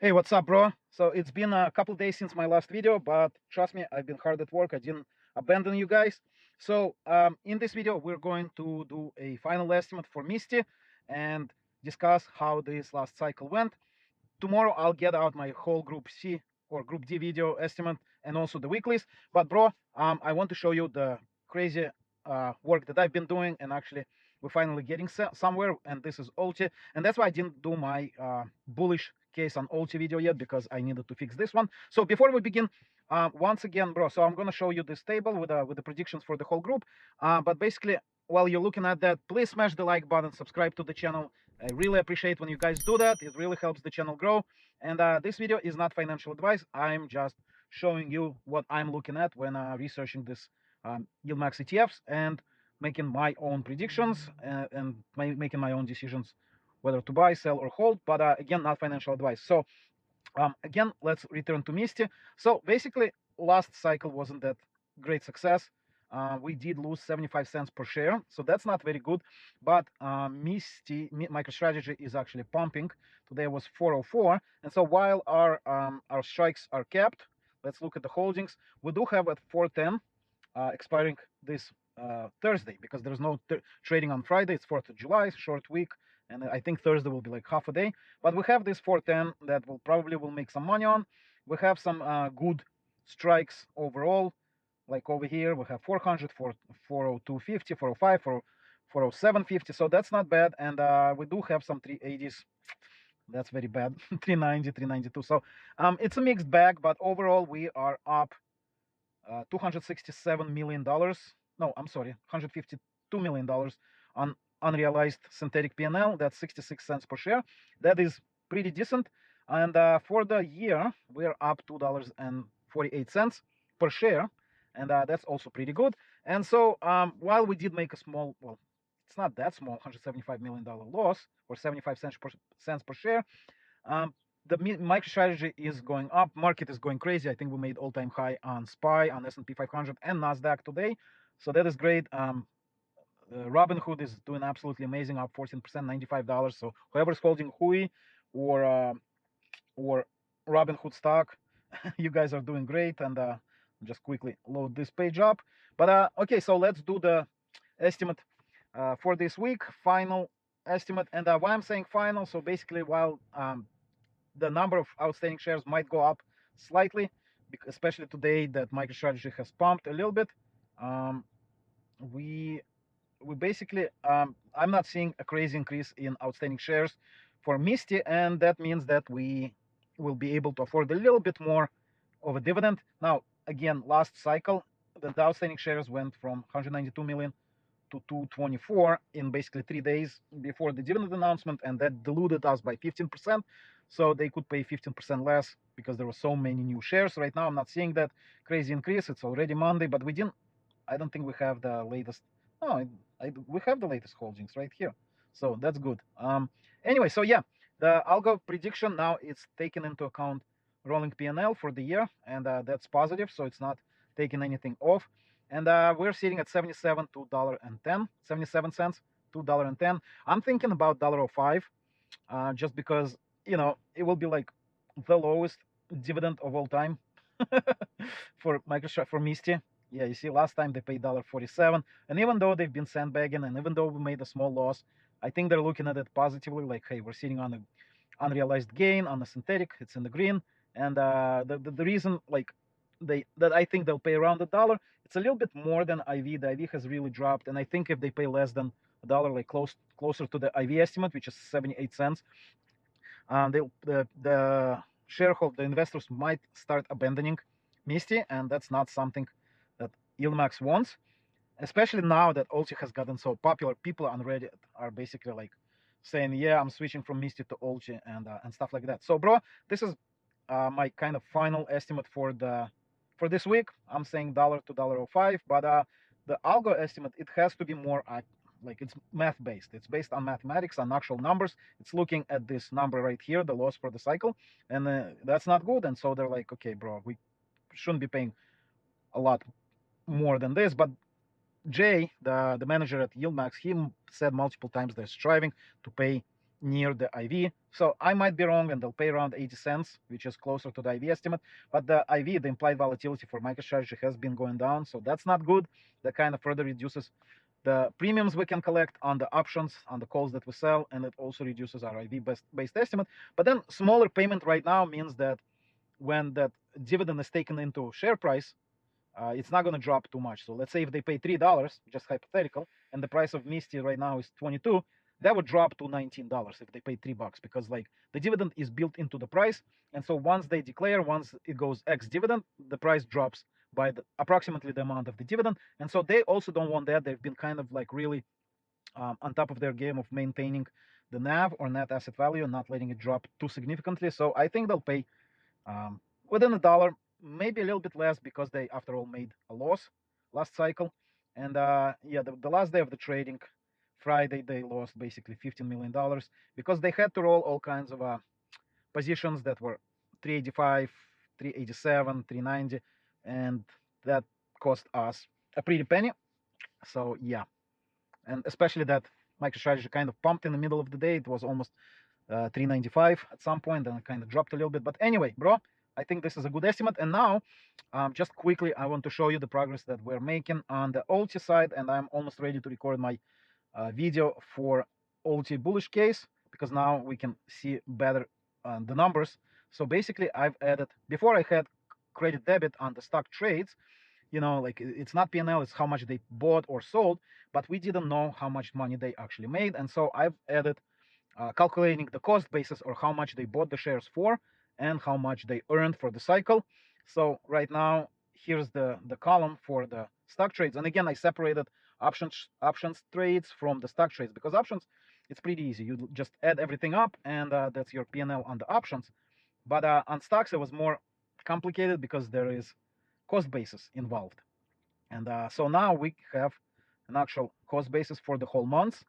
Hey, what's up, bro? So it's been a couple days since my last video, but trust me, I've been hard at work. I didn't abandon you guys. So in this video, we're going to do a final estimate for Misty and discuss how this last cycle went. Tomorrow, I'll get out my whole Group C or Group D video estimate and also the weeklies. But bro, I want to show you the crazy work that I've been doing, and actually, we're finally getting somewhere. And this is OT, and that's why I didn't do my bullish case on OT video yet, because I needed to fix this one. So before we begin, once again, bro, so I'm gonna show you this table with the predictions for the whole group. But basically, while you're looking at that, please smash the like button, subscribe to the channel. I really appreciate when you guys do that. It really helps the channel grow. And this video is not financial advice. I'm just showing you what I'm looking at when researching this YieldMax ETFs and making my own predictions and making my own decisions whether to buy, sell, or hold. But again, not financial advice. So again, let's return to Misty. So basically, last cycle wasn't that great success. We did lose 75 cents per share, so that's not very good. But Misty MicroStrategy is actually pumping. Today was 404, and so while our strikes are kept, let's look at the holdings. We do have at 410 expiring this Thursday, because there's no trading on Friday. It's 4th of July, short week, and I think Thursday will be like half a day. But we have this 410 that will probably make some money on. We have some good strikes overall. Like over here, we have 400, 402.50, 405, 407.50. So that's not bad. And we do have some 380s. That's very bad. 390, 392. So it's a mixed bag, but overall we are up $267 million. No, I'm sorry, $152 million on unrealized synthetic P&L. That's 66 cents per share. That is pretty decent. And for the year, we're up $2.48 per share. And that's also pretty good. And so while we did make a small, well, it's not that small, $175 million loss, or 75 cents per share, the MicroStrategy is going up. Market is going crazy. I think we made all-time high on SPY, on S&P 500, and Nasdaq today. So that is great. Robinhood is doing absolutely amazing, up 14%, $95. So whoever's holding Hui or Robinhood stock, you guys are doing great. And just quickly load this page up. But okay, so let's do the estimate for this week, final estimate. And why I'm saying final, so basically, while the number of outstanding shares might go up slightly, especially today that MicroStrategy has pumped a little bit, we basically, I'm not seeing a crazy increase in outstanding shares for Misty, and that means that we will be able to afford a little bit more of a dividend. Now, again, last cycle, the outstanding shares went from 192 million to 224 in basically 3 days before the dividend announcement, and that diluted us by 15%. So they could pay 15% less because there were so many new shares. Right now, I'm not seeing that crazy increase. It's already Monday, but I don't think we have the latest. No, we have the latest holdings right here. So that's good. Anyway, so yeah, the algo prediction now is taking into account rolling P&L for the year, and that's positive. So it's not taking anything off. And we're sitting at 77 to $1.10, 77 cents to $1.10. I'm thinking about $1.05, just because it will be like the lowest dividend of all time for MicroStrategy, for Misty. Yeah, you see, last time they paid $1.47, and even though they've been sandbagging, and even though we made a small loss, I think they're looking at it positively. Like, hey, we're sitting on an unrealized gain on the synthetic; it's in the green. And the reason, like, that I think they'll pay around $1, it's a little bit more than IV. The IV has really dropped, and I think if they pay less than $1, like closer to the IV estimate, which is 78 cents, the shareholder, the investors might start abandoning Misty, and that's not something that YieldMax wants, especially now that OT has gotten so popular. People on Reddit are basically like saying, yeah, I'm switching from Misty to OT and stuff like that. So, bro, this is my kind of final estimate for this week. I'm saying $1 to $1.05, but the algo estimate, it has to be more like, it's math based. It's based on mathematics, on actual numbers. It's looking at this number right here, the loss for the cycle, and that's not good. And so they're like, okay, bro, we shouldn't be paying a lot more than this. But Jay, the manager at YieldMax, he said multiple times they're striving to pay near the IV. So I might be wrong and they'll pay around 80 cents, which is closer to the IV estimate. But the IV, the implied volatility for MicroStrategy, has been going down. So that's not good. That kind of further reduces the premiums we can collect on the options, on the calls that we sell, and it also reduces our IV-based estimate. But then smaller payment right now means that when that dividend is taken into share price, it's not going to drop too much. So let's say if they pay $3, just hypothetical, and the price of Misty right now is 22, that would drop to $19 if they pay $3, because like the dividend is built into the price. And so once they declare, once it goes X dividend, the price drops by approximately the amount of the dividend. And so they also don't want that. They've been kind of like really on top of their game of maintaining the NAV, or net asset value, and not letting it drop too significantly. So I think they'll pay within $1, maybe a little bit less, because they, after all, made a loss last cycle. And yeah, the last day of the trading, Friday, they lost basically $15 million because they had to roll all kinds of positions that were 385, 387, 390, and that cost us a pretty penny. So yeah, and especially that MicroStrategy kind of pumped in the middle of the day. It was almost 395 at some point, then it kind of dropped a little bit. But anyway, bro, I think this is a good estimate. And now, just quickly, I want to show you the progress that we're making on the OLT side, and I'm almost ready to record my video for OLT bullish case, because now we can see better the numbers. So basically, I've added, before I had credit debit on the stock trades, you know, like it's not P&L, it's how much they bought or sold, but we didn't know how much money they actually made. And so I've added calculating the cost basis, or how much they bought the shares for and how much they earned for the cycle. So right now, here's the column for the stock trades. And again, I separated options trades from the stock trades, because options, it's pretty easy. You just add everything up, and that's your P&L on the options. But on stocks, it was more complicated because there is cost basis involved. And so now we have an actual cost basis for the whole month,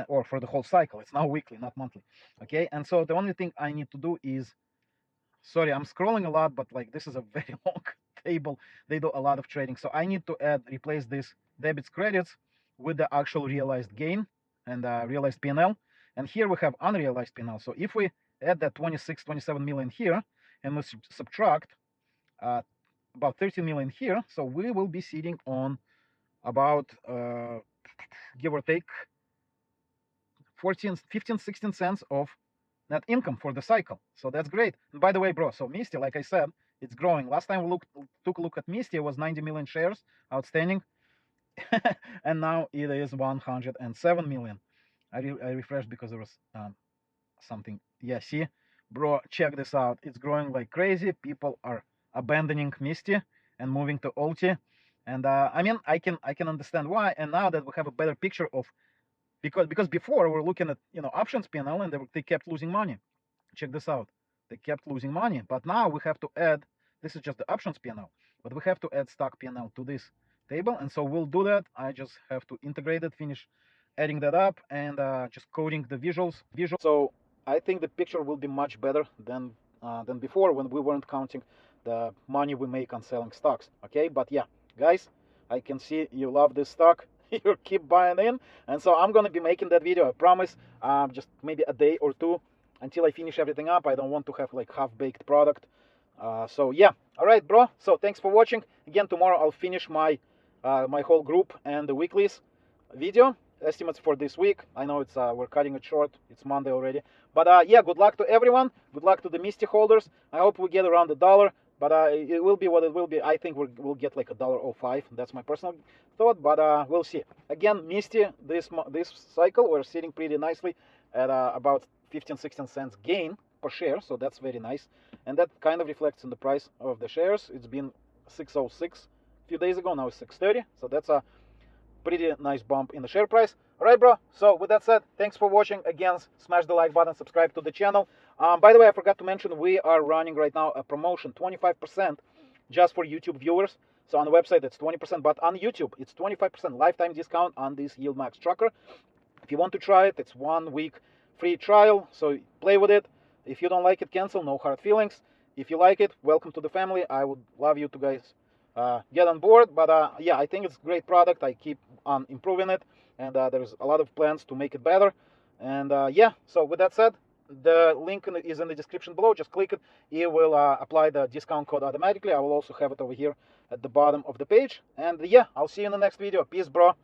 or for the whole cycle. It's now weekly, not monthly. Okay, and so the only thing I need to do is, sorry, I'm scrolling a lot, but like this is a very long table. They do a lot of trading. So I need to replace this debits credits with the actual realized gain and realized P&L. And here we have unrealized P&L. So if we add that 27 million here, and we subtract about 30 million here, so we will be sitting on about give or take 14, 15, 16 cents of net income for the cycle. So that's great. And by the way, bro, so Misty, like I said, it's growing. Last time we took a look at Misty, it was 90 million shares outstanding. And now it is 107 million. I refreshed because there was something. Yeah, see, bro, check this out. It's growing like crazy. People are abandoning Misty and moving to OLT. And I mean, I can understand why. And now that we have a better picture of, because before we're looking at, you know, options P&L, and they kept losing money. Check this out. They kept losing money, but now we have to add, this is just the options P&L, but we have to add stock P&L to this table. And so we'll do that. I just have to integrate it, finish adding that up, and just coding the visuals. So I think the picture will be much better than before, when we weren't counting the money we make on selling stocks. Okay, but yeah, guys, I can see you love this stock. You keep buying in, and so I'm gonna be making that video, I promise. Just maybe a day or two until I finish everything up. I don't want to have like half-baked product. So yeah, all right, bro. So thanks for watching. Again, tomorrow I'll finish my my whole group and the weeklies video estimates for this week. I know it's we're cutting it short. It's Monday already. But yeah, good luck to everyone. Good luck to the Misty holders. I hope we get around $1. But it will be what it will be. I think we'll get like $1.05. That's my personal thought. But we'll see. Again, Misty, this cycle, we're sitting pretty nicely at about 15-16 cents gain per share. So that's very nice. And that kind of reflects in the price of the shares. It's been 606 a few days ago. Now it's 630. So that's a pretty nice bump in the share price. All right, bro. So with that said, thanks for watching. Again, smash the like button, subscribe to the channel. By the way, I forgot to mention, we are running right now a promotion, 25% just for YouTube viewers. So on the website, it's 20%, but on YouTube, it's 25% lifetime discount on this YieldMax tracker. If you want to try it, it's 1 week free trial. So play with it. If you don't like it, cancel. No hard feelings. If you like it, welcome to the family. I would love you to guys get on board. But yeah, I think it's a great product. I keep on improving it, and there's a lot of plans to make it better. And yeah, so with that said, the link is in the description below. Just click it. It will apply the discount code automatically. I will also have it over here at the bottom of the page. And yeah, I'll see you in the next video. Peace, bro.